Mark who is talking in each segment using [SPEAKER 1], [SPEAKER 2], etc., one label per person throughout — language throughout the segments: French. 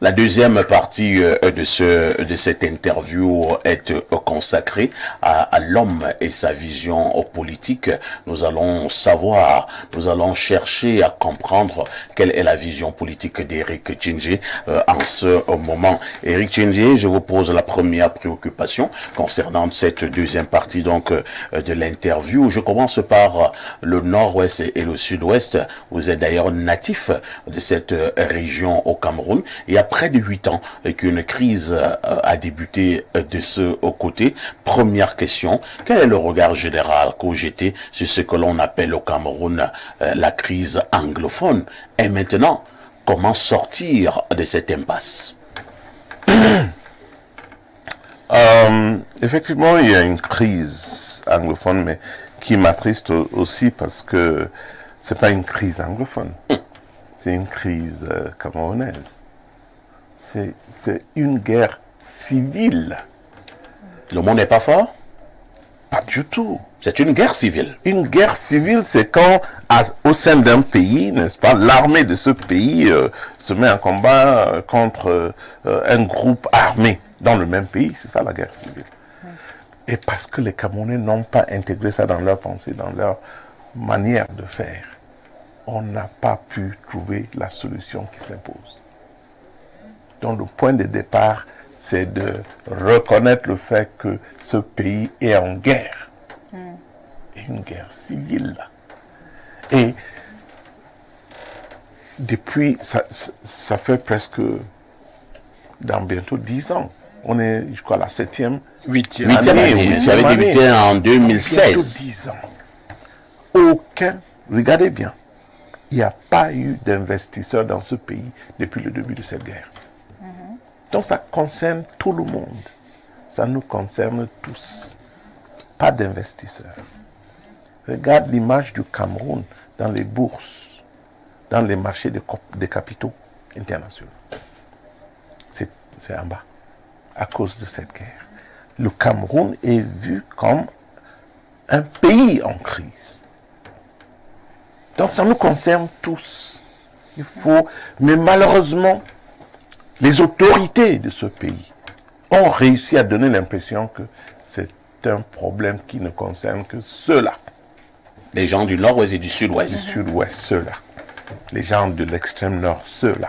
[SPEAKER 1] La deuxième partie de cette interview est consacrée à l'homme et sa vision politique. Nous allons chercher à comprendre quelle est la vision politique d'Eric Tchingé en ce moment. Eric Tchingé, je vous pose la première préoccupation concernant cette deuxième partie donc de l'interview. Je commence par le nord-ouest et le sud-ouest. Vous êtes d'ailleurs natif de cette région au Cameroun. Il y a près de 8 ans qu'une crise a débuté de ce côté. Première question, quel est le regard général que vous jetez sur ce que l'on appelle au Cameroun la crise anglophone? Et maintenant, comment sortir de cette impasse?
[SPEAKER 2] Effectivement, il y a une crise anglophone, mais qui m'attriste aussi parce que c'est pas une crise anglophone, c'est une crise camerounaise. C'est une guerre civile.
[SPEAKER 1] Le mot n'est pas fort?
[SPEAKER 2] Pas du tout.
[SPEAKER 1] C'est une guerre civile.
[SPEAKER 2] Une guerre civile, c'est quand, au sein d'un pays, n'est-ce pas, l'armée de ce pays se met en combat contre un groupe armé dans le même pays. C'est ça la guerre civile. Et parce que les Camerounais n'ont pas intégré ça dans leur pensée, dans leur manière de faire, on n'a pas pu trouver la solution qui s'impose. Donc le point de départ, c'est de reconnaître le fait que ce pays est en guerre. Et une guerre civile. Et depuis, ça fait presque, dans bientôt 10 ans, on est, je crois, la 7e,
[SPEAKER 1] 8e année, oui. Ça avait débuté en 2016.
[SPEAKER 2] Bientôt 10 ans. Regardez bien, il n'y a pas eu d'investisseurs dans ce pays depuis le début de cette guerre. Donc ça concerne tout le monde. Ça nous concerne tous. Pas d'investisseurs. Regarde l'image du Cameroun dans les bourses, dans les marchés des capitaux internationaux. C'est en bas, à cause de cette guerre. Le Cameroun est vu comme un pays en crise. Donc ça nous concerne tous. Mais malheureusement, les autorités de ce pays ont réussi à donner l'impression que c'est un problème qui ne concerne que ceux-là.
[SPEAKER 1] Les gens du nord-ouest et du sud-ouest.
[SPEAKER 2] Du sud-ouest, ceux-là. Les gens de l'extrême nord, ceux-là.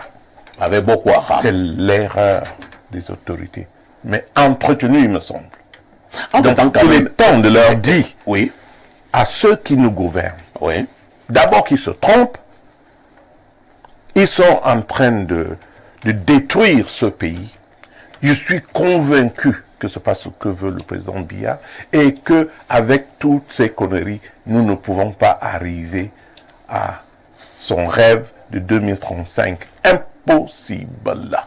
[SPEAKER 1] Avec Boko Haram.
[SPEAKER 2] C'est l'erreur des autorités. Mais entretenue, il me semble. Donc, il est temps de leur dire,
[SPEAKER 1] oui,
[SPEAKER 2] à ceux qui nous gouvernent,
[SPEAKER 1] oui,
[SPEAKER 2] d'abord qu'ils se trompent, ils sont en train de détruire ce pays. Je suis convaincu que ce n'est pas ce que veut le président Biya et que avec toutes ces conneries, nous ne pouvons pas arriver à son rêve de 2035. Impossible.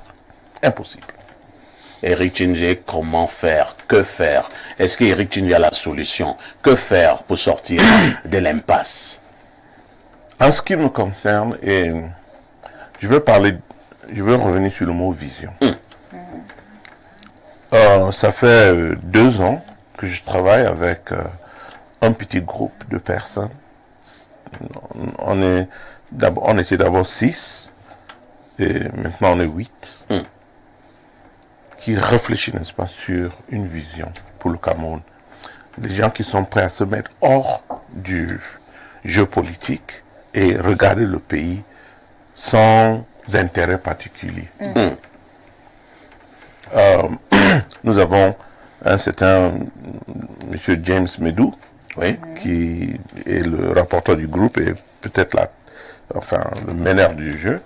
[SPEAKER 2] Impossible.
[SPEAKER 1] Eric Tchingé, comment faire? Que faire? Est-ce qu'Eric Tchingé a la solution? Que faire pour sortir de l'impasse?
[SPEAKER 2] En ce qui me concerne, et je veux revenir sur le mot vision. Ça fait 2 ans que je travaille avec un petit groupe de personnes. On était d'abord 6 et maintenant on est 8 qui réfléchissent, n'est-ce pas, sur une vision pour le Cameroun. Des gens qui sont prêts à se mettre hors du jeu politique et regarder le pays sans intérêt particulier. Nous avons un certain M. James Medou, oui, qui est le rapporteur du groupe et peut-être le meneur du jeu.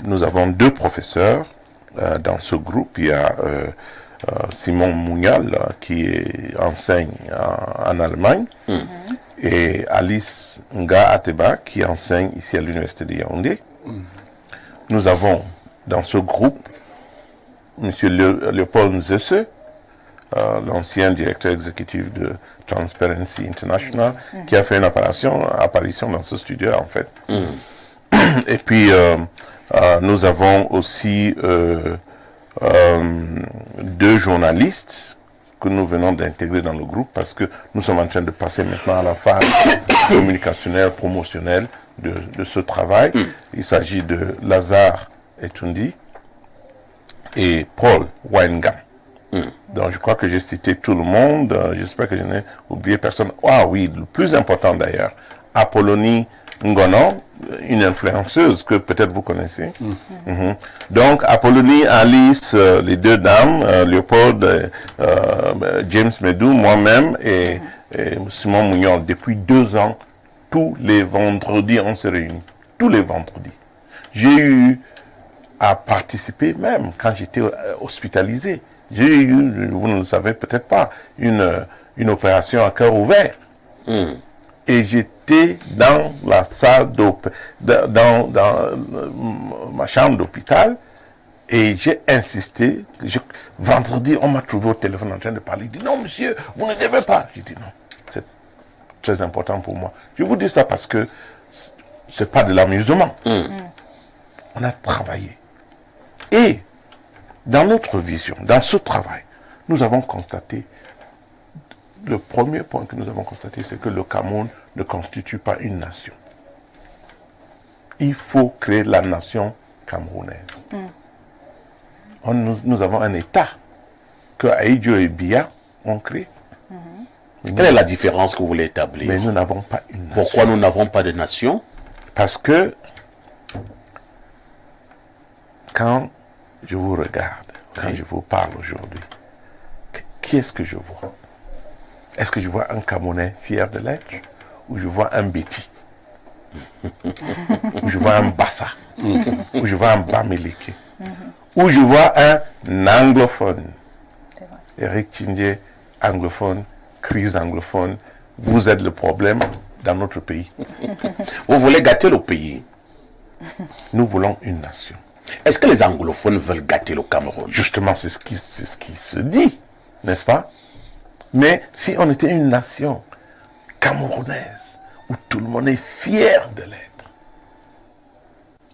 [SPEAKER 2] Nous avons 2 professeurs dans ce groupe. Il y a Simon Mounial qui enseigne en Allemagne et Alice Nga Ateba qui enseigne ici à l'université de Yaoundé. Nous avons dans ce groupe M. Léopold Nzesse, l'ancien directeur exécutif de Transparency International, qui a fait une apparition dans ce studio en fait. Et puis nous avons aussi 2 journalistes que nous venons d'intégrer dans le groupe parce que nous sommes en train de passer maintenant à la phase communicationnelle, promotionnelle de ce travail. Il s'agit de Lazare Etundi et Paul Waingan. Donc je crois que j'ai cité tout le monde. J'espère que je n'ai oublié personne. Ah oui, le plus important d'ailleurs, Apollonie Ngono, une influenceuse que peut-être vous connaissez. Donc Apollonie, Alice, les deux dames, Léopold, James Medou, moi-même et Simon Mougnon, depuis 2 ans, tous les vendredis on se réunit. Tous les vendredis. J'ai eu à participer même quand j'étais hospitalisé. J'ai eu, vous ne le savez peut-être pas, une opération à cœur ouvert. Et j'étais dans la salle dans ma chambre d'hôpital et j'ai insisté. Vendredi, on m'a trouvé au téléphone en train de parler. Il dit non, monsieur, vous ne devez pas. J'ai dit non, c'est très important pour moi. Je vous dis ça parce que c'est pas de l'amusement. On a travaillé. Et dans notre vision, dans ce travail, nous avons constaté, le premier point que nous avons constaté, c'est que le Cameroun ne constitue pas une nation. Il faut créer la nation camerounaise. Nous avons un État que Aïdjo et Biya ont créé.
[SPEAKER 1] Quelle est la différence que vous voulez établir?
[SPEAKER 2] Mais nous n'avons pas une nation.
[SPEAKER 1] Pourquoi nous n'avons pas de nation?
[SPEAKER 2] Parce que quand je vous regarde, quand je vous parle aujourd'hui, qui est-ce que je vois? Est-ce que je vois un Camerounais fier de l'être? Ou je vois un Béti? Ou je vois un Bassa? Ou je vois un Bamileke? Ou je vois un anglophone? Éric Tchindjé, anglophone, crise anglophone, vous êtes le problème dans notre pays.
[SPEAKER 1] Vous voulez gâter le pays?
[SPEAKER 2] Nous voulons une nation.
[SPEAKER 1] Est-ce que les anglophones veulent gâter le Cameroun?
[SPEAKER 2] Justement, c'est ce qui se dit, n'est-ce pas? Mais si on était une nation camerounaise, où tout le monde est fier de l'être,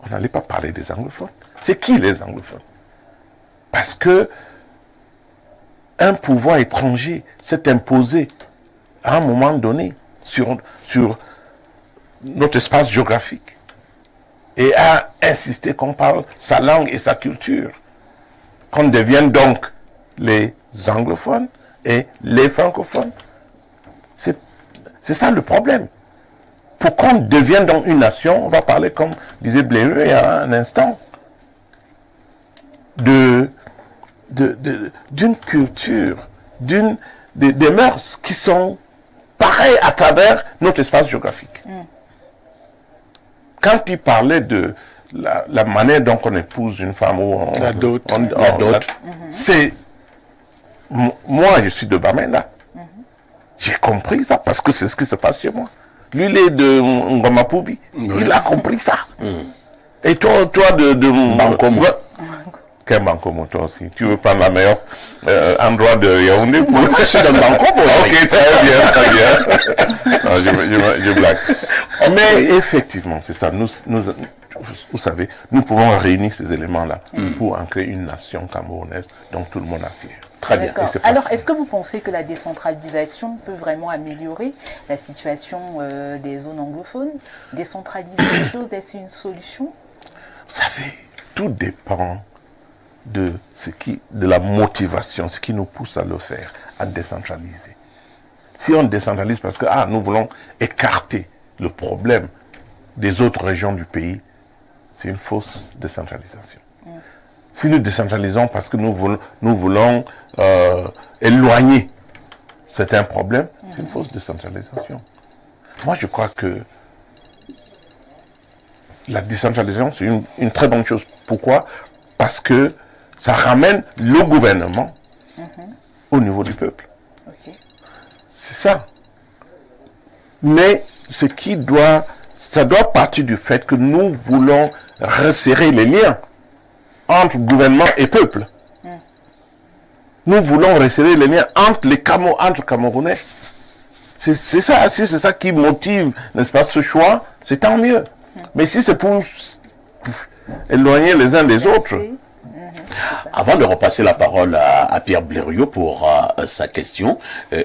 [SPEAKER 2] on n'allait pas parler des anglophones. C'est qui les anglophones? Parce que un pouvoir étranger s'est imposé à un moment donné sur notre espace géographique et a insisté qu'on parle sa langue et sa culture. Qu'on devienne donc les anglophones et les francophones. C'est ça le problème. Pour qu'on devienne donc une nation, on va parler, comme disait Blériot il y a un instant, d'une culture, des mœurs qui sont pareilles à travers notre espace géographique. Quand il parlait de la manière dont on épouse une femme ou
[SPEAKER 1] la dot,
[SPEAKER 2] c'est moi je suis de Bamenda. J'ai compris ça parce que c'est ce qui se passe chez moi. Lui il est de Ngomapoubi, il a compris ça. Et toi de
[SPEAKER 1] Bankomo.
[SPEAKER 2] Quel Bankomo toi aussi? Tu veux prendre la meilleure endroit de Yaoundé pour
[SPEAKER 1] je suis de Bankomo.
[SPEAKER 2] Ok, très bien. Non, je blague. Mais effectivement, c'est ça. Vous savez, nous pouvons réunir ces éléments-là pour en créer une nation camerounaise dont tout le monde a fier. Très bien.
[SPEAKER 3] Alors, est-ce que vous pensez que la décentralisation peut vraiment améliorer la situation des zones anglophones? Décentraliser les choses, est-ce une solution?
[SPEAKER 2] Vous savez, tout dépend de la motivation, ce qui nous pousse à le faire, à décentraliser. Si on décentralise parce que nous voulons écarter le problème des autres régions du pays, c'est une fausse décentralisation. Si nous décentralisons parce que nous voulons éloigner certains problèmes, c'est une fausse décentralisation. Moi, je crois que la décentralisation, c'est une très bonne chose. Pourquoi? Parce que ça ramène le gouvernement au niveau du peuple.
[SPEAKER 3] Okay.
[SPEAKER 2] C'est ça. Mais ça doit partir du fait que nous voulons resserrer les liens entre gouvernement et peuple. Nous voulons resserrer les liens entre Camerounais. C'est ça, si c'est ça qui motive, n'est-ce pas, ce choix, c'est tant mieux. Mais si c'est pour éloigner les uns des autres.
[SPEAKER 1] Avant de repasser la parole à Pierre Blériot pour sa question,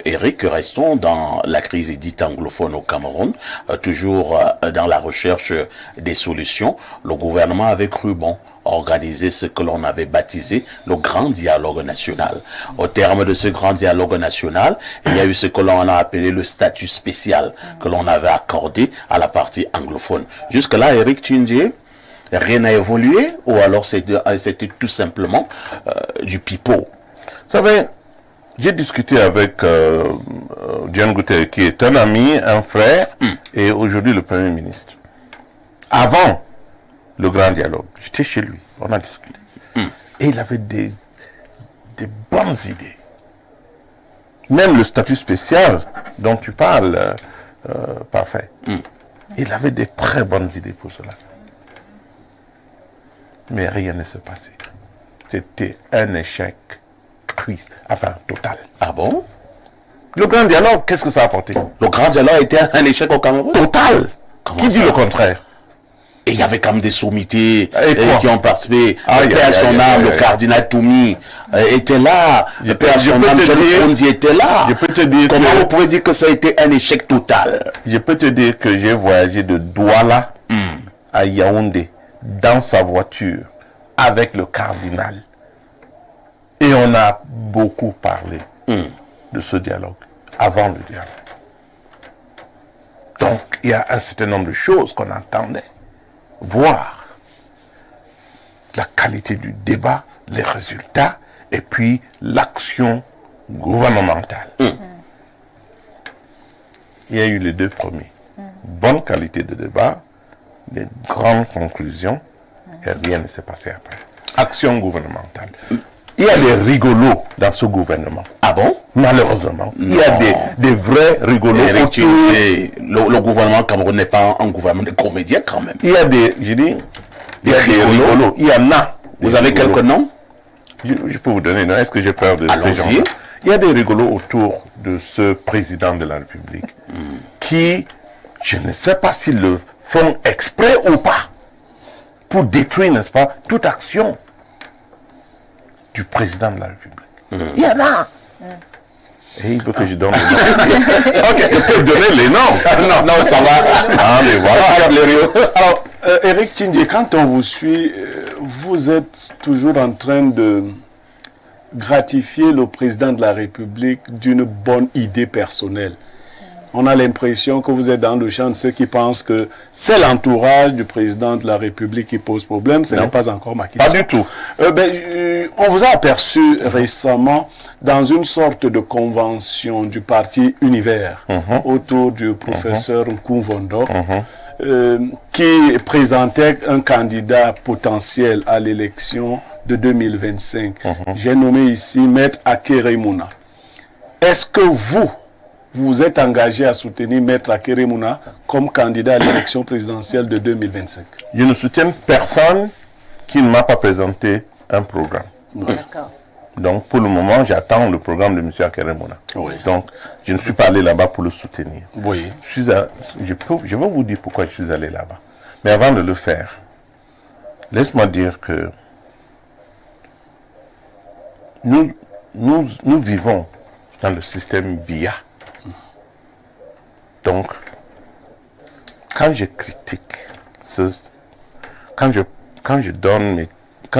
[SPEAKER 1] Éric, restons dans la crise dite anglophone au Cameroun, toujours dans la recherche des solutions. Le gouvernement avait cru bon organisé ce que l'on avait baptisé le grand dialogue national. Au terme de ce grand dialogue national, il y a eu ce que l'on a appelé le statut spécial que l'on avait accordé à la partie anglophone. Jusque-là, Eric Tchindjé, rien n'a évolué ou alors c'était tout simplement du pipeau?
[SPEAKER 2] Vous savez, j'ai discuté avec Diane Goutet, qui est un ami, un frère, et aujourd'hui le Premier ministre. Avant le grand dialogue, j'étais chez lui, on a discuté. Et il avait des bonnes idées. Même le statut spécial dont tu parles, parfait. Il avait des très bonnes idées pour cela. Mais rien ne se passait. C'était un échec total.
[SPEAKER 1] Ah bon?
[SPEAKER 2] Le grand dialogue, qu'est-ce que ça a apporté?
[SPEAKER 1] Le grand dialogue était un échec au Cameroun?
[SPEAKER 2] Total.
[SPEAKER 1] Comment
[SPEAKER 2] Qui dit
[SPEAKER 1] ça?
[SPEAKER 2] le contraire?
[SPEAKER 1] Et il y avait quand même des sommités
[SPEAKER 2] quoi?
[SPEAKER 1] qui ont participé.
[SPEAKER 2] Aïe,
[SPEAKER 1] Paix à
[SPEAKER 2] aïe,
[SPEAKER 1] son
[SPEAKER 2] aïe,
[SPEAKER 1] âme,
[SPEAKER 2] aïe,
[SPEAKER 1] le
[SPEAKER 2] aïe.
[SPEAKER 1] cardinal Toumi était là. Paix à
[SPEAKER 2] je
[SPEAKER 1] son
[SPEAKER 2] peux
[SPEAKER 1] âme,
[SPEAKER 2] te
[SPEAKER 1] John
[SPEAKER 2] dire-
[SPEAKER 1] Fronzi était là.
[SPEAKER 2] Je peux te dire
[SPEAKER 1] Comment
[SPEAKER 2] que-
[SPEAKER 1] vous pouvez dire que ça a été un échec total?
[SPEAKER 2] Je peux te dire que j'ai voyagé de Douala à Yaoundé dans sa voiture avec le cardinal. Et on a beaucoup parlé de ce dialogue avant le dialogue. Donc, il y a un certain nombre de choses qu'on entendait, voir la qualité du débat, les résultats, et puis l'action gouvernementale. Il y a eu les deux premiers. Bonne qualité de débat, des grandes conclusions, et rien ne s'est passé après. Action gouvernementale. Il y a des rigolos dans ce gouvernement.
[SPEAKER 1] Ah bon?
[SPEAKER 2] Malheureusement. Il y a des vrais rigolos
[SPEAKER 1] Eric
[SPEAKER 2] autour.
[SPEAKER 1] Tchindjé, le gouvernement camerounais n'est pas un gouvernement de comédiens quand même.
[SPEAKER 2] Il y a des, je dis, il y a des rigolos. Il y en a.
[SPEAKER 1] Vous
[SPEAKER 2] des
[SPEAKER 1] avez
[SPEAKER 2] rigolos.
[SPEAKER 1] quelques noms?
[SPEAKER 2] Je peux vous donner, non? Est-ce que j'ai peur de ces
[SPEAKER 1] Allons-y.
[SPEAKER 2] gens-là? Il y a des rigolos autour de ce président de la République qui, je ne sais pas s'ils le font exprès ou pas, pour détruire, n'est-ce pas, toute action du président de la République. Il y en a. Et il veut que je donne les noms. Ok, je peux donner les noms.
[SPEAKER 1] Non, ça va.
[SPEAKER 2] Ah, mais voilà.
[SPEAKER 4] Alors, Eric Tchindjé, quand on vous suit, vous êtes toujours en train de gratifier le président de la République d'une bonne idée personnelle. On a l'impression que vous êtes dans le champ de ceux qui pensent que c'est l'entourage du président de la République qui pose problème. Ce n'est pas encore ma question.
[SPEAKER 2] Pas du tout.
[SPEAKER 4] On vous a aperçu récemment dans une sorte de convention du parti Univers autour du professeur Nkoumvondo qui présentait un candidat potentiel à l'élection de 2025. J'ai nommé ici Maître Akeremouna. Est-ce que vous êtes engagé à soutenir Maître Akeremouna comme candidat à l'élection présidentielle de 2025?
[SPEAKER 2] Je ne soutiens personne qui ne m'a pas présenté un programme.
[SPEAKER 3] D'accord.
[SPEAKER 2] Donc, pour le moment, j'attends le programme de M. Akeremouna.
[SPEAKER 4] Oui.
[SPEAKER 2] Donc, je ne suis pas allé là-bas pour le soutenir.
[SPEAKER 4] Oui.
[SPEAKER 2] Je vais vous dire pourquoi je suis allé là-bas. Mais avant de le faire, laisse-moi dire que nous vivons dans le système BIA. Donc, quand je critique quand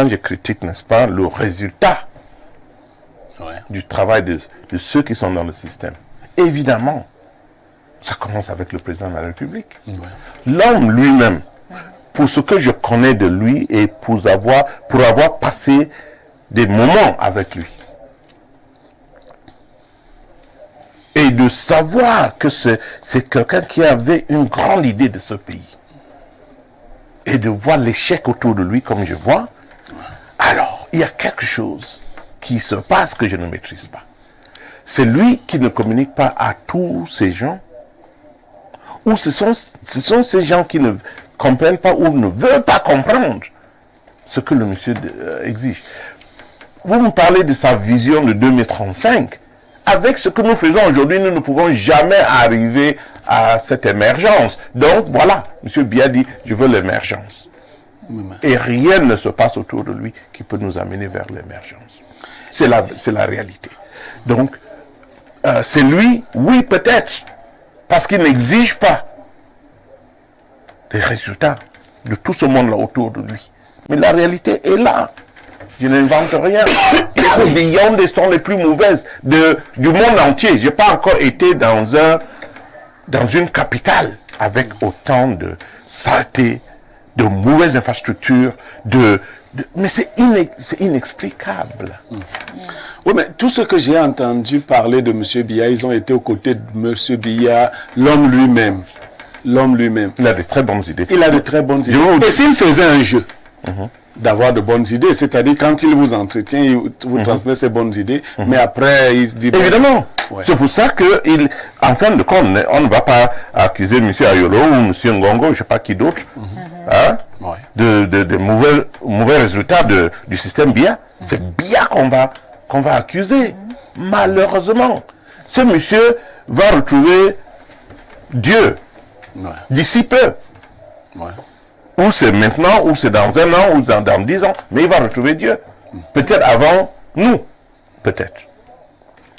[SPEAKER 2] je critique, n'est-ce pas, le résultat du travail de ceux qui sont dans le système, évidemment, ça commence avec le président de la République. L'homme lui-même, pour ce que je connais de lui et pour avoir passé des moments avec lui, et de savoir que c'est quelqu'un qui avait une grande idée de ce pays, et de voir l'échec autour de lui comme je vois, alors il y a quelque chose qui se passe que je ne maîtrise pas. C'est lui qui ne communique pas à tous ces gens, ou ce sont ces gens qui ne comprennent pas ou ne veulent pas comprendre ce que le monsieur exige. Vous me parlez de sa vision de 2035. Avec ce que nous faisons aujourd'hui, nous ne pouvons jamais arriver à cette émergence. Donc voilà, M. Biya dit, je veux l'émergence. Et rien ne se passe autour de lui qui peut nous amener vers l'émergence. C'est la réalité. Donc, c'est lui, oui peut-être, parce qu'il n'exige pas les résultats de tout ce monde-là autour de lui. Mais la réalité est là. Je n'invente rien. Les Beyond sont les plus mauvaises du monde entier. Je n'ai pas encore été dans une capitale avec autant de saleté, de mauvaises infrastructures, mais c'est inexplicable.
[SPEAKER 4] Oui, mais tout ce que j'ai entendu parler de M. Biya, ils ont été aux côtés de M. Biya, l'homme lui-même. L'homme lui-même.
[SPEAKER 2] Il a de très bonnes idées.
[SPEAKER 4] Il a de très bonnes idées. Et s'il faisait un jeu d'avoir de bonnes idées, c'est-à-dire quand il vous entretient, il vous transmet ses bonnes idées, mais après il se dit...
[SPEAKER 2] Évidemment.
[SPEAKER 4] Ouais.
[SPEAKER 2] C'est pour ça en fin de compte, on ne va pas accuser M. Ayolo ou M. Ngongo, je ne sais pas qui d'autre, hein, de mauvais résultats du système Biya. C'est Biya qu'on va accuser. Malheureusement. Ce monsieur va retrouver Dieu d'ici peu.
[SPEAKER 4] Ouais.
[SPEAKER 2] Ou c'est maintenant, ou c'est dans 1 an, ou dans 10 ans. Mais il va retrouver Dieu. Peut-être avant nous. Peut-être.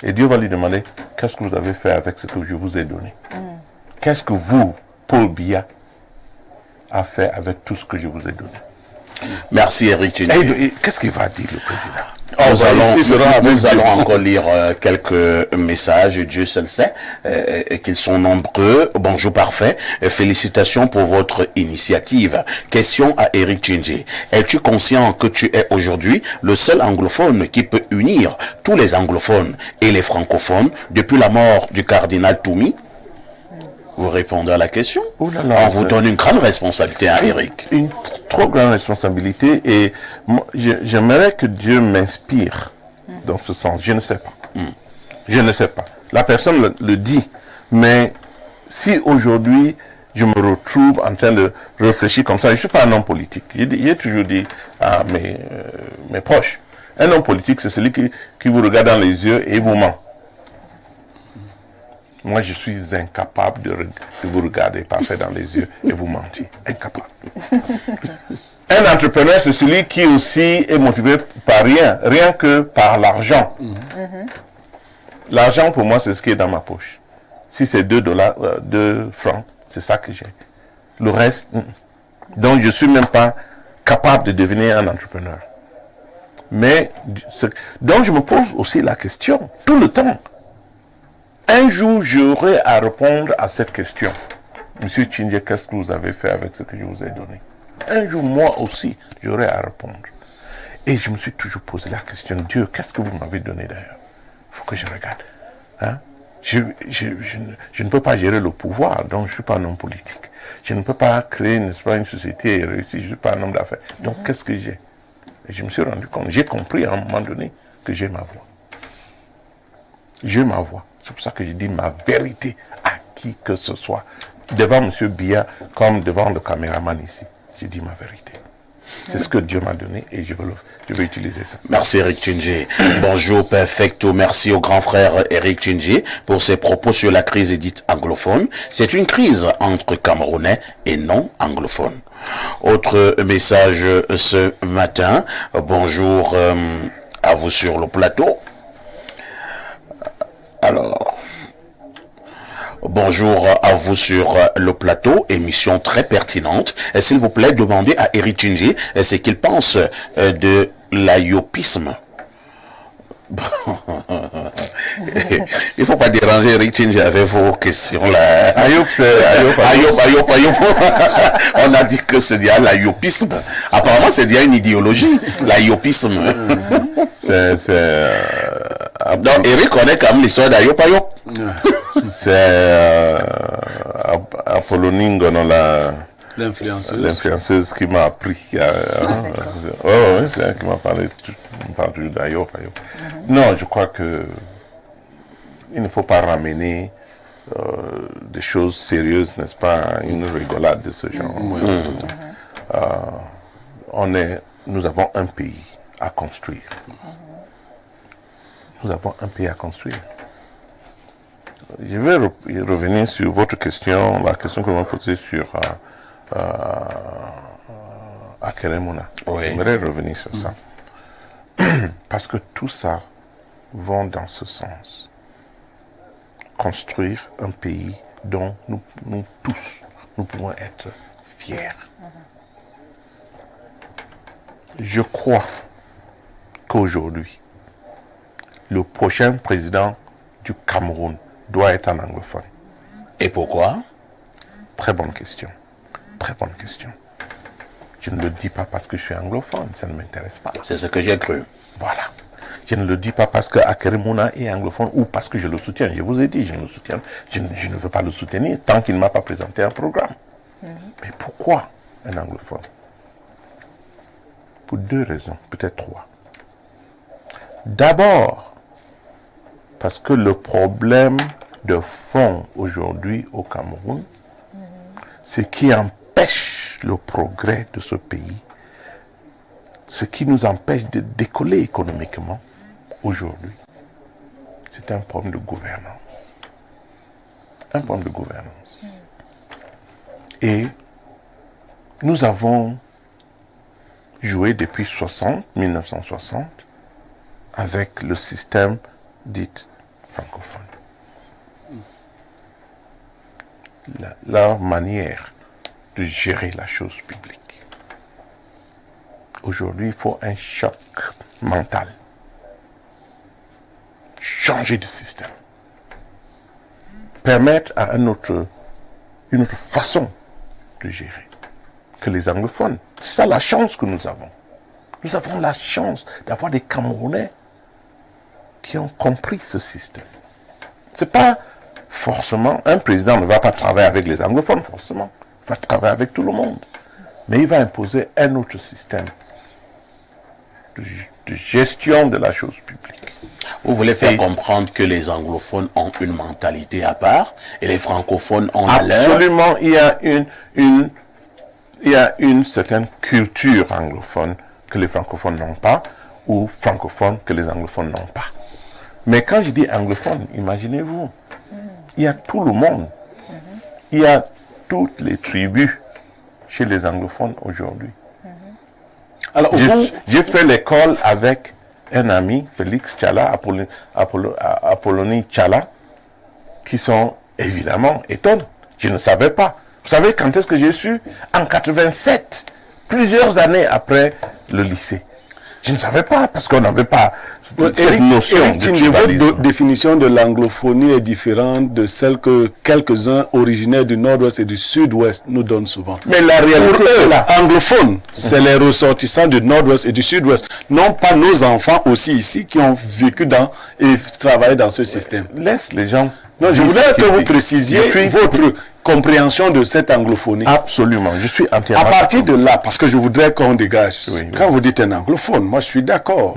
[SPEAKER 2] Et Dieu va lui demander, qu'est-ce que vous avez fait avec ce que je vous ai donné? Qu'est-ce que vous, Paul Biya, a fait avec tout ce que je vous ai donné?
[SPEAKER 1] Merci Eric Tchindjé.
[SPEAKER 2] Et qu'est-ce qu'il va dire le président?
[SPEAKER 1] Nous allons encore lire quelques messages, Dieu seul sait, et qu'ils sont nombreux. Bonjour parfait, félicitations pour votre initiative. Question à Eric Tchindjé. Es-tu conscient que tu es aujourd'hui le seul anglophone qui peut unir tous les anglophones et les francophones depuis la mort du cardinal Toumi? Vous répondez à la question.
[SPEAKER 2] Oh là là,
[SPEAKER 1] on vous donne une grande responsabilité, hein, Eric.
[SPEAKER 2] Une trop grande responsabilité, et j'aimerais que Dieu m'inspire dans ce sens. Je ne sais pas. Je ne sais pas. La personne le dit, mais si aujourd'hui je me retrouve en train de réfléchir comme ça, je ne suis pas un homme politique. J'ai toujours dit à mes proches, un homme politique, c'est celui qui vous regarde dans les yeux et vous ment. Moi, je suis incapable de vous regarder parfait dans les yeux et vous mentir. Incapable. Un entrepreneur, c'est celui qui aussi est motivé par rien que par l'argent. L'argent, pour moi, c'est ce qui est dans ma poche. Si c'est 2 francs, c'est ça que j'ai. Le reste, donc je ne suis même pas capable de devenir un entrepreneur. Mais, donc je me pose aussi la question, tout le temps. Un jour, j'aurai à répondre à cette question. Monsieur Tchindjé, qu'est-ce que vous avez fait avec ce que je vous ai donné? Un jour, moi aussi, j'aurai à répondre. Et je me suis toujours posé la question, Dieu, qu'est-ce que vous m'avez donné d'ailleurs? Il faut que je regarde. Hein? Je ne peux pas gérer le pouvoir, donc je ne suis pas un homme politique. Je ne peux pas créer, n'est-ce pas, une société et réussir, je ne suis pas un homme d'affaires. Donc, qu'est-ce que j'ai? Et je me suis rendu compte, j'ai compris à un moment donné que j'ai ma voix. J'ai ma voix. C'est pour ça que je dis ma vérité à qui que ce soit. Devant M. Biya, comme devant le caméraman ici. Je dis ma vérité. C'est ce que Dieu m'a donné et je vais utiliser ça.
[SPEAKER 1] Merci Eric Tchindjé. Bonjour Perfecto. Merci au grand frère Eric Tchindjé pour ses propos sur la crise dite anglophone. C'est une crise entre Camerounais et non anglophones. Autre message ce matin. Bonjour à vous sur le plateau. Alors, bonjour à vous sur le plateau, émission très pertinente. S'il vous plaît, demandez à Eric Tchindjé ce qu'il pense de l'ayopisme. Il ne faut pas déranger Eric Tchindjé avec vos questions là.
[SPEAKER 2] Ayop, c'est Ayop.
[SPEAKER 1] On a dit que c'est déjà l'ayopisme. Apparemment, c'est déjà une idéologie, l'ayopisme. Donc, Eric connaît quand même l'histoire d'Ayop.
[SPEAKER 2] C'est Apollonie Ngono, l'influenceuse qui m'a appris. C'est elle qui m'a parlé toujours d'Ayop. Non, je crois que il ne faut pas ramener des choses sérieuses, n'est-ce pas, à une rigolade de ce genre. Nous avons un pays à construire. Nous avons un pays à construire. Je vais revenir sur votre question, la question que vous m'avez posée sur Akeremona.
[SPEAKER 1] Oui.
[SPEAKER 2] J'aimerais revenir sur ça. Parce que tout ça va dans ce sens. Construire un pays dont nous tous, nous pouvons être fiers. Je crois qu'aujourd'hui, le prochain président du Cameroun doit être un anglophone.
[SPEAKER 1] Et pourquoi?
[SPEAKER 2] Très bonne question. Très bonne question. Je ne le dis pas parce que je suis anglophone, ça ne m'intéresse pas.
[SPEAKER 1] C'est ce que j'ai cru.
[SPEAKER 2] Voilà. Je ne le dis pas parce que Hakarim Mouna est anglophone ou parce que je le soutiens. Je vous ai dit, je le soutiens. Je ne veux pas le soutenir tant qu'il ne m'a pas présenté un programme. Mais pourquoi un anglophone? Pour 2 raisons, peut-être 3. D'abord, parce que le problème de fond aujourd'hui au Cameroun, ce qui empêche le progrès de ce pays, ce qui nous empêche de décoller économiquement aujourd'hui, c'est un problème de gouvernance. Un problème de gouvernance. Et nous avons joué depuis 1960, avec le système dit francophone. Leur manière de gérer la chose publique. Aujourd'hui, il faut un choc mental. Changer de système. Permettre à une autre façon de gérer que les anglophones. C'est ça la chance que nous avons. Nous avons la chance d'avoir des Camerounais qui ont compris ce système. C'est pas forcément, un président ne va pas travailler avec les anglophones forcément. Il va travailler avec tout le monde. Mais il va imposer un autre système de gestion de la chose publique.
[SPEAKER 1] Vous voulez faire comprendre que les anglophones ont une mentalité à part et les francophones ont la leur?
[SPEAKER 2] Absolument, il y a une certaine culture anglophone que les francophones n'ont pas, ou francophone que les anglophones n'ont pas. Mais quand je dis anglophone, imaginez-vous, il y a tout le monde. Il y a toutes les tribus chez les anglophones aujourd'hui. Alors, j'ai fait l'école avec un ami, Félix Tchala, Apollonie Tchala, qui sont évidemment étonnés. Je ne savais pas. Vous savez quand est-ce que j'ai su? En 87, plusieurs années après le lycée. Je ne savais pas, parce qu'on n'avait pas cette notion de tribalisme.
[SPEAKER 4] Votre définition de l'anglophonie est différente de celle que quelques-uns originaires du nord-ouest et du sud-ouest nous donnent souvent.
[SPEAKER 2] Mais la réalité est là.
[SPEAKER 4] Anglophones, c'est les ressortissants du nord-ouest et du sud-ouest, non pas nos enfants aussi ici qui ont vécu dans et travaillé dans ce système.
[SPEAKER 2] Laisse les gens.
[SPEAKER 4] Non, je voudrais que vous précisiez votre compréhension de cette anglophonie.
[SPEAKER 2] Absolument, je suis entièrement.
[SPEAKER 4] À partir de là, parce que je voudrais qu'on dégage.
[SPEAKER 2] Oui.
[SPEAKER 4] Quand vous dites un anglophone, moi je suis d'accord.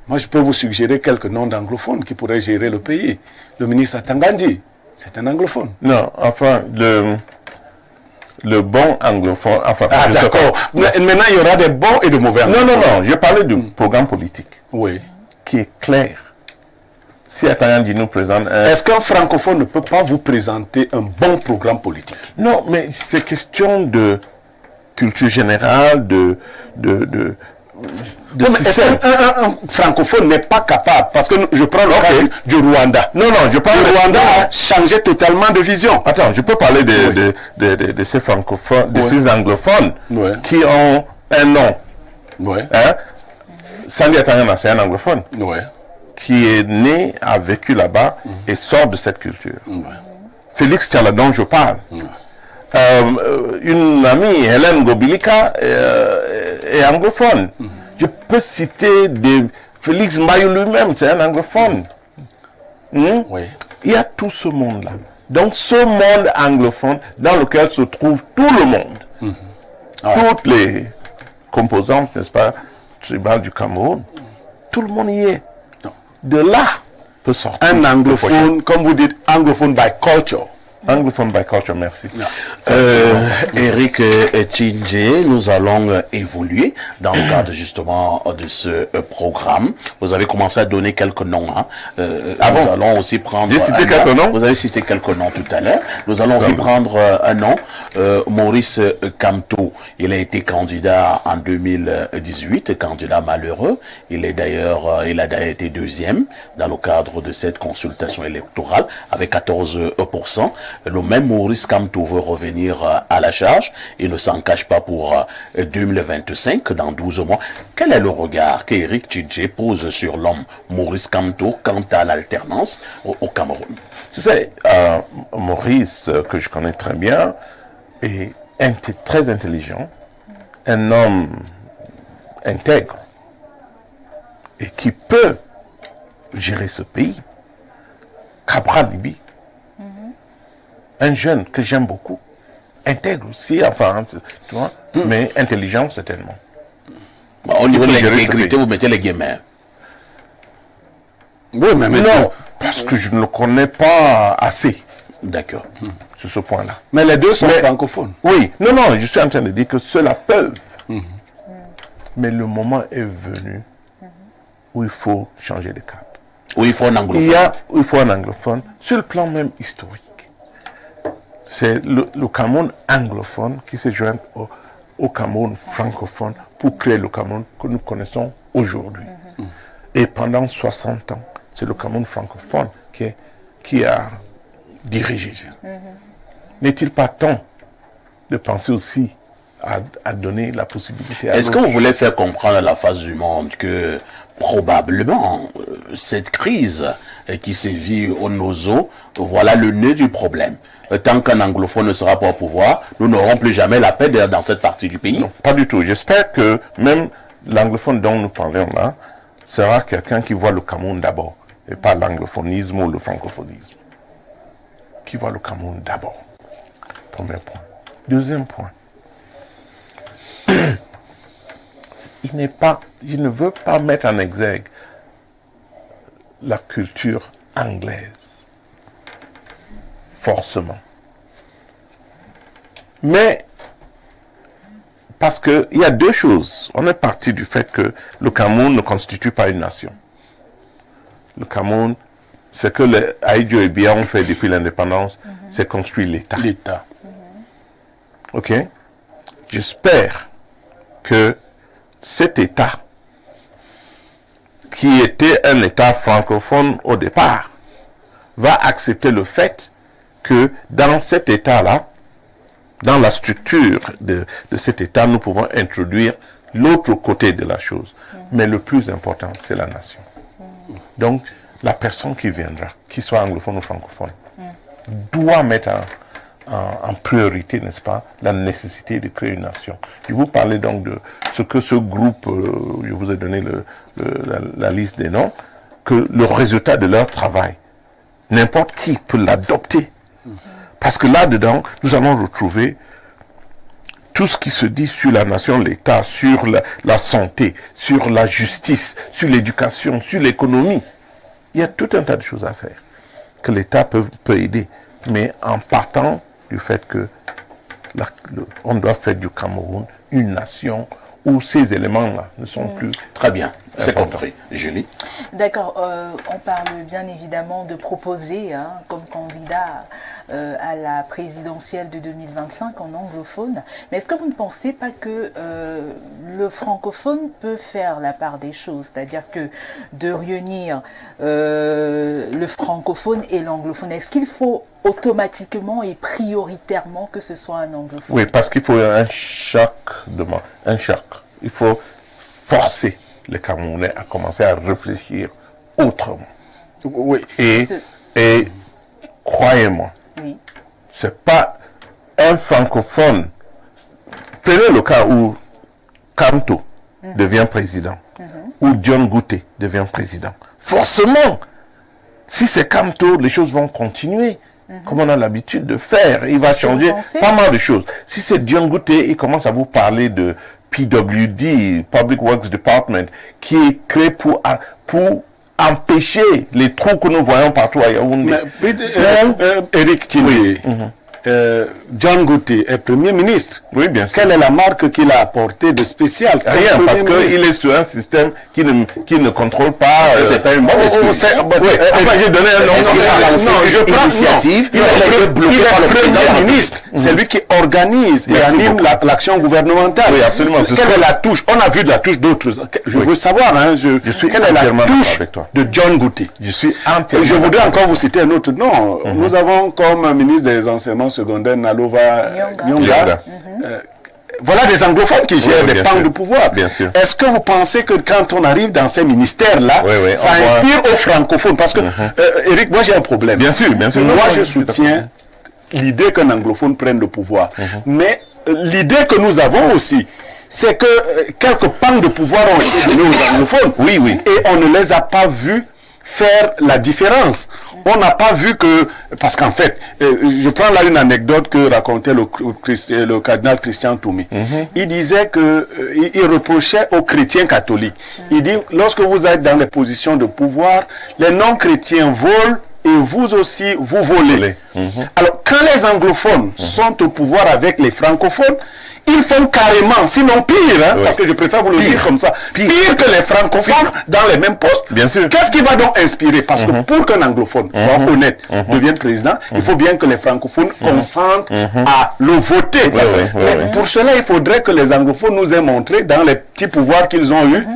[SPEAKER 4] Moi je peux vous suggérer quelques noms d'anglophones qui pourraient gérer le pays. Le ministre Atangandi, c'est un anglophone.
[SPEAKER 2] Non, enfin, le bon anglophone. Enfin,
[SPEAKER 4] Ah d'accord. Maintenant il y aura des bons et de mauvais anglophones.
[SPEAKER 2] Non, je parlais du programme politique
[SPEAKER 4] Oui.
[SPEAKER 2] qui est clair. Si Atangandi nous présente un...
[SPEAKER 4] Est-ce qu'un francophone ne peut pas vous présenter un bon programme politique?
[SPEAKER 2] Non, mais c'est question de culture générale, de
[SPEAKER 4] Non, mais est-ce qu'un francophone n'est pas capable? Parce que je prends le cas du Rwanda.
[SPEAKER 2] Non, je parle
[SPEAKER 4] Le Rwanda a changé totalement de vision.
[SPEAKER 2] Attends, je peux parler de ces francophones, de ces anglophones qui ont un nom.
[SPEAKER 4] Ouais.
[SPEAKER 2] Hein? Sandy Atangana, c'est un anglophone
[SPEAKER 4] Ouais.
[SPEAKER 2] qui est né, a vécu là-bas et sort de cette culture.
[SPEAKER 4] Ouais.
[SPEAKER 2] Félix Tchala, dont je parle. Une amie, Hélène Gobilika, est anglophone. Je peux citer Félix Mbayou lui-même, c'est un anglophone.
[SPEAKER 4] Oui.
[SPEAKER 2] Il y a tout ce monde-là. Donc ce monde anglophone dans lequel se trouve tout le monde. Toutes les composantes, n'est-ce pas, tribales du Cameroun. Tout le monde y est. De là peut sortir.
[SPEAKER 4] Un anglophone, comme vous dites, anglophone by culture.
[SPEAKER 2] Anglophone by culture, merci.
[SPEAKER 1] Eric Tchinjé, nous allons évoluer dans le cadre justement de ce programme. Vous avez commencé à donner quelques noms. Hein. Nous allons aussi prendre.
[SPEAKER 2] J'ai cité quelques noms.
[SPEAKER 1] Vous avez cité quelques noms tout à l'heure. Nous allons aussi prendre un nom. Maurice Kamto, il a été candidat en 2018, candidat malheureux. Il a d'ailleurs été deuxième dans le cadre de cette consultation électorale avec 14%. le même Maurice Kamto veut revenir à la charge et ne s'en cache pas pour 2025, dans 12 mois. Quel est le regard qu'Éric Tchidjé pose sur l'homme Maurice Kamto quant à l'alternance au Cameroun?
[SPEAKER 2] Tu sais, Maurice, que je connais très bien, est très intelligent, un homme intègre et qui peut gérer ce pays. Cabral Libi, un jeune que j'aime beaucoup, intègre aussi, enfin, tu vois, mais intelligent certainement.
[SPEAKER 1] Au niveau de l'intégrité, vous mettez les gamins.
[SPEAKER 4] Oui, mais
[SPEAKER 2] Non,
[SPEAKER 4] maintenant,
[SPEAKER 2] parce que je ne le connais pas assez
[SPEAKER 1] D'accord.
[SPEAKER 2] sur ce point-là.
[SPEAKER 4] mais les deux sont francophones.
[SPEAKER 2] Oui, non, je suis en train de dire que ceux-là peuvent. Mais le moment est venu où il faut changer de cap.
[SPEAKER 1] Où il faut un anglophone.
[SPEAKER 2] Il faut un anglophone, sur le plan même historique. C'est le Cameroun anglophone qui s'est joint au Cameroun francophone pour créer le Cameroun que nous connaissons aujourd'hui. Et pendant 60 ans, c'est le Cameroun francophone qui a dirigé. N'est-il pas temps de penser aussi à donner la possibilité à
[SPEAKER 1] Est-ce que vous voulez faire comprendre à la face du monde que probablement cette crise qui sévit au Nozo, voilà le nœud du problème. Tant qu'un anglophone ne sera pas au pouvoir, nous n'aurons plus jamais la paix dans cette partie du pays.
[SPEAKER 2] Non, pas du tout. J'espère que même l'anglophone dont nous parlons là sera quelqu'un qui voit le Cameroun d'abord et pas l'anglophonisme ou le francophonisme. Qui voit le Cameroun d'abord. Premier point. Deuxième point. Je ne veux pas mettre en exergue la culture anglaise. Forcément. Mais, parce qu'il y a deux choses. On est parti du fait que le Cameroun ne constitue pas une nation. Le Cameroun, ce que les Aïdjo et Biya ont fait depuis l'indépendance, c'est construire l'État.
[SPEAKER 4] L'État.
[SPEAKER 2] Ok? J'espère que cet État, qui était un État francophone au départ, va accepter le fait que dans cet État-là, dans la structure de cet État, nous pouvons introduire l'autre côté de la chose. Mais le plus important, c'est la nation. Donc, la personne qui viendra, qu'il soit anglophone ou francophone, doit mettre en priorité, n'est-ce pas, la nécessité de créer une nation. Je vous parlais donc de ce que ce groupe, je vous ai donné la liste des noms, que le résultat de leur travail, n'importe qui peut l'adopter. Parce que là-dedans, nous allons retrouver tout ce qui se dit sur la nation, l'État, sur la santé, sur la justice, sur l'éducation, sur l'économie. Il y a tout un tas de choses à faire que l'État peut aider. Mais en partant du fait que on doit faire du Cameroun une nation où ces éléments-là ne sont plus...
[SPEAKER 1] Très bien, c'est compris. Julie?
[SPEAKER 3] D'accord, on parle bien évidemment de proposer comme candidat à la présidentielle de 2025 en anglophone. Mais est-ce que vous ne pensez pas que le francophone peut faire la part des choses? C'est-à-dire que de réunir le francophone et l'anglophone, est-ce qu'il faut automatiquement et prioritairement que ce soit un anglophone?
[SPEAKER 2] Oui, parce qu'il faut un choc. Il faut forcer les Camerounais à commencer à réfléchir autrement.
[SPEAKER 4] Oui.
[SPEAKER 2] Et croyez-moi, c'est pas un francophone. Prenez le cas où Kamto devient président, ou John Gouté devient président. Forcément, si c'est Kamto, les choses vont continuer. Comme on a l'habitude de faire. Il va changer pas mal de choses. Si c'est John Gouté, il commence à vous parler de PWD, Public Works Department, qui est créé pour empêcher les trous que nous voyons partout à Yaoundé.
[SPEAKER 4] Éric Tchidjé, John Gotti est Premier ministre.
[SPEAKER 2] Oui, bien sûr.
[SPEAKER 4] Quelle est la marque qu'il a apportée de spécial?
[SPEAKER 2] Rien, parce qu'il est sur un système qui ne contrôle pas...
[SPEAKER 1] c'est pas une bonne excuse.
[SPEAKER 2] J'ai donné un nom.
[SPEAKER 1] Je prends l'initiative. Il est bloqué par le
[SPEAKER 4] Premier ministre. C'est lui qui organise et anime l'action gouvernementale.
[SPEAKER 2] Oui, absolument.
[SPEAKER 4] Quelle est la touche? On a vu de la touche d'autres. Je veux savoir, hein, quelle est la touche de John Gotti?
[SPEAKER 2] Je suis entièrement.
[SPEAKER 4] Je voudrais encore vous citer un autre nom. Nous avons comme ministre des enseignements secondaires Nalova Nyonga. Voilà des anglophones qui gèrent des pans de pouvoir.
[SPEAKER 2] Bien sûr.
[SPEAKER 4] Est-ce que vous pensez que quand on arrive dans ces ministères-là, ça inspire aux francophones? Parce que, Eric, moi j'ai un problème.
[SPEAKER 2] Bien sûr, bien sûr.
[SPEAKER 4] Moi je soutiens l'idée qu'un anglophone prenne le pouvoir. Mais l'idée que nous avons aussi, c'est que quelques pans de pouvoir ont été donnés aux anglophones.
[SPEAKER 2] Oui.
[SPEAKER 4] Et on ne les a pas vus faire la différence. On n'a pas vu que... Parce qu'en fait, je prends là une anecdote que racontait le cardinal Christian Toumi. Il disait que... il reprochait aux chrétiens catholiques. Il dit, lorsque vous êtes dans les positions de pouvoir, les non-chrétiens volent et vous aussi, vous volez. Alors, quand les anglophones sont au pouvoir avec les francophones, ils font carrément, sinon pire, hein, parce que je préfère vous le dire comme ça, pire que les francophones dans les mêmes postes.
[SPEAKER 2] Bien sûr.
[SPEAKER 4] Qu'est-ce qui va donc inspirer? Parce que pour qu'un anglophone soit honnête, devienne président, il faut bien que les francophones consentent à le voter. Mais pour cela, il faudrait que les anglophones nous aient montré dans les petits pouvoirs qu'ils ont eus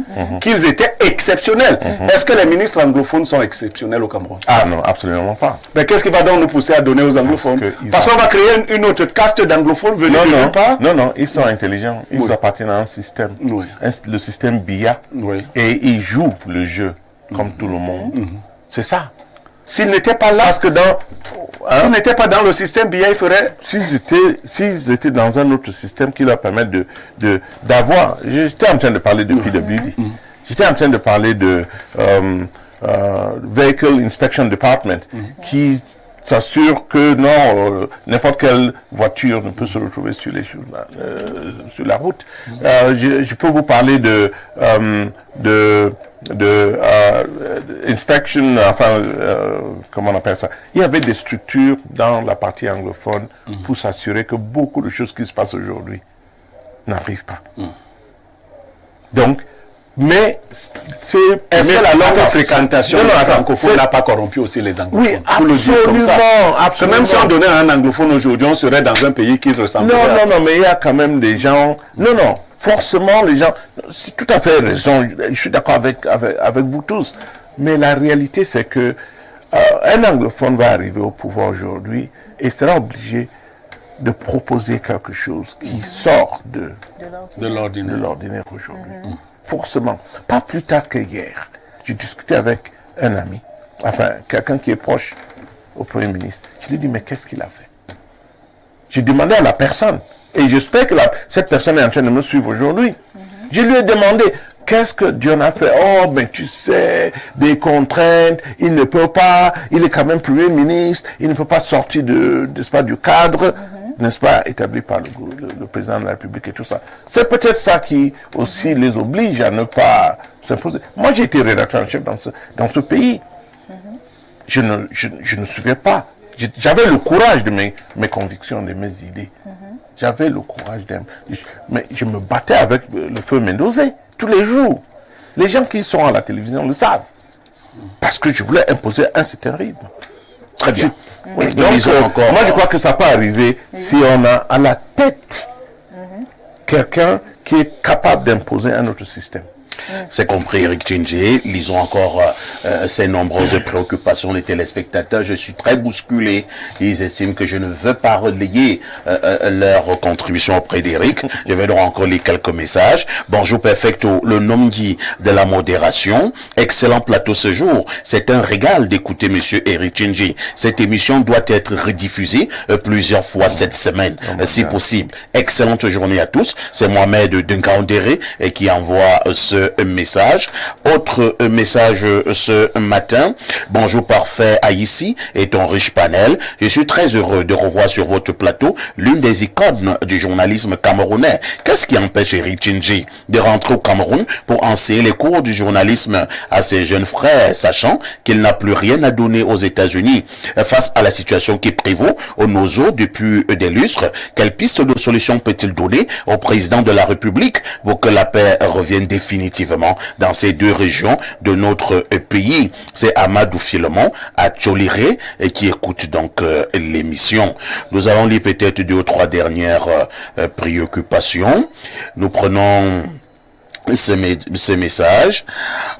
[SPEAKER 4] qu'ils étaient exceptionnels. Est-ce que les ministres anglophones sont exceptionnels au Cameroun?
[SPEAKER 2] Ah non, absolument pas.
[SPEAKER 4] Mais qu'est-ce qui va donc nous pousser à donner aux anglophones? Parce qu'on va créer une autre caste d'anglophones venus de nulle part?
[SPEAKER 2] Non, ils sont intelligents. Ils appartiennent à un système. Le système BIA. Et ils jouent le jeu comme tout le monde. C'est ça.
[SPEAKER 4] S'ils n'étaient pas là,
[SPEAKER 2] parce que
[SPEAKER 4] s'ils n'étaient pas dans le système BIA, ils feraient...
[SPEAKER 2] S'ils étaient dans un autre système qui leur permet d'avoir... J'étais en train de parler de PWD. J'étais en train de parler de Vehicle Inspection Department qui s'assure que n'importe quelle voiture ne peut se retrouver sur la route. Je peux vous parler de inspection, comment on appelle ça? Il y avait des structures dans la partie anglophone pour s'assurer que beaucoup de choses qui se passent aujourd'hui n'arrivent pas. Donc, mais c'est...
[SPEAKER 4] Est-ce que la longue fréquentation francophone n'a pas corrompu aussi les anglophones?
[SPEAKER 2] Oui, absolument.
[SPEAKER 4] Même si on donnait à un anglophone aujourd'hui, on serait dans un pays qui ressemble
[SPEAKER 2] Non, mais il y a quand même des gens... Non, forcément, les gens... C'est tout à fait raison. Je suis d'accord avec vous tous. Mais la réalité, c'est que un anglophone va arriver au pouvoir aujourd'hui et sera obligé de proposer quelque chose qui sort de l'ordinaire aujourd'hui. Forcément. Pas plus tard que hier. J'ai discuté avec un ami, quelqu'un qui est proche au Premier ministre. Je lui ai dit, mais qu'est-ce qu'il a fait? J'ai demandé à la personne. Et j'espère que cette personne est en train de me suivre aujourd'hui. Je lui ai demandé, qu'est-ce que John a fait? Oh, mais tu sais, des contraintes, il ne peut pas, il est quand même Premier ministre, il ne peut pas sortir du cadre, n'est-ce pas, établi par le président de la République et tout ça. C'est peut-être ça qui aussi les oblige à ne pas s'imposer. Moi, j'ai été rédacteur en chef dans ce pays. Je ne suivais pas. J'avais le courage de mes convictions, de mes idées. J'avais le courage mais je me battais avec le feu Mendoza tous les jours. Les gens qui sont à la télévision le savent. Parce que je voulais imposer un certain rythme.
[SPEAKER 1] Très bien.
[SPEAKER 2] Donc, moi, je crois que ça peut arriver si on a à la tête quelqu'un qui est capable d'imposer un autre système.
[SPEAKER 1] C'est compris, Eric Tchindjé. Lisons encore ces nombreuses préoccupations des téléspectateurs. Je suis très bousculé. Ils estiment que je ne veux pas relayer leur contribution auprès d'Eric. Je vais donc encore lire quelques messages. Bonjour Perfecto, le Nomgi de la modération. Excellent plateau ce jour. C'est un régal d'écouter Monsieur Eric Tchindjé. Cette émission doit être rediffusée plusieurs fois cette semaine, si possible. Excellente journée à tous. C'est Mohamed Dunkaondéré qui envoie ce message. Autre message ce matin. Bonjour parfait Haïti et ton riche panel. Je suis très heureux de revoir sur votre plateau l'une des icônes du journalisme camerounais. Qu'est-ce qui empêche Eric Tchindji de rentrer au Cameroun pour enseigner les cours du journalisme à ses jeunes frères, sachant qu'il n'a plus rien à donner aux États-Unis face à la situation qui prévaut au Nozo depuis des lustres? Quelle piste de solution peut-il donner au président de la République pour que la paix revienne définitivement dans ces deux régions de notre pays? C'est Amadou Filemon à Tcholiré qui écoute donc l'émission. Nous allons lire peut-être 2 ou 3 dernières préoccupations. Nous prenons ce message.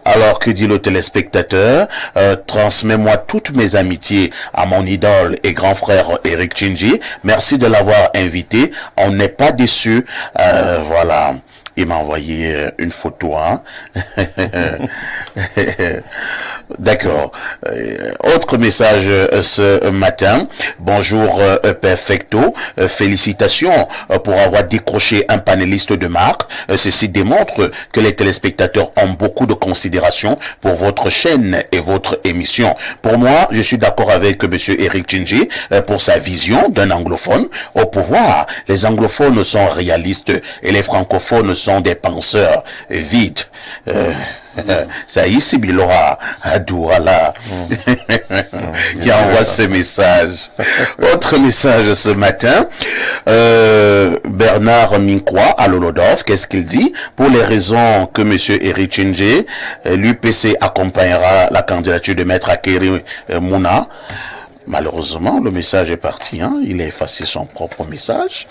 [SPEAKER 1] Alors, que dit le téléspectateur? Transmets-moi toutes mes amitiés à mon idole et grand frère Eric Tchindji. Merci de l'avoir invité. On n'est pas déçus. Voilà. Il m'a envoyé une photo, hein. D'accord. Autre message ce matin. Bonjour Perfecto. Félicitations pour avoir décroché un panéliste de marque. Ceci démontre que les téléspectateurs ont beaucoup de considération pour votre chaîne et votre émission. Pour moi, je suis d'accord avec monsieur Eric Tchindji pour sa vision d'un anglophone au pouvoir. Les anglophones sont réalistes et les francophones sont des penseurs vides. Ça ici Bilora à Douala qui envoie ce message. Autre message ce matin, Bernard Minkwa à Lolodov, qu'est-ce qu'il dit? Pour les raisons que monsieur Eric Tchindji, l'UPC accompagnera la candidature de Maître Akeri Mouna. Malheureusement, le message est parti, hein? Il a effacé son propre message.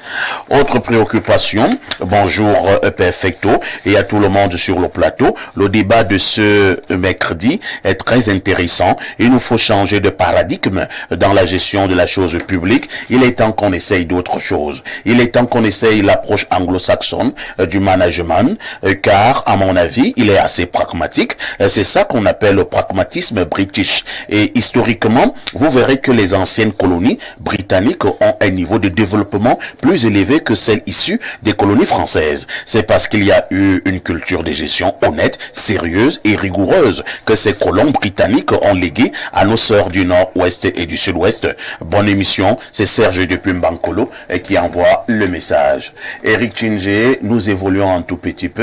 [SPEAKER 1] Autre préoccupation, bonjour Perfecto et à tout le monde sur le plateau. Le débat de ce mercredi est très intéressant. Il nous faut changer de paradigme dans la gestion de la chose publique. Il est temps qu'on essaye d'autres choses. Il est temps qu'on essaye l'approche anglo-saxonne du management, car à mon avis, il est assez pragmatique. C'est ça qu'on appelle le pragmatisme british. Et historiquement, vous verrez que les anciennes colonies britanniques ont un niveau de développement plus élevé que celles issues des colonies françaises. C'est parce qu'il y a eu une culture de gestion honnête, sérieuse et rigoureuse que ces colons britanniques ont légué à nos sœurs du nord-ouest et du sud-ouest. Bonne émission, c'est Serge depuis Mbankolo qui envoie le message. Eric Tchindji, nous évoluons un tout petit peu.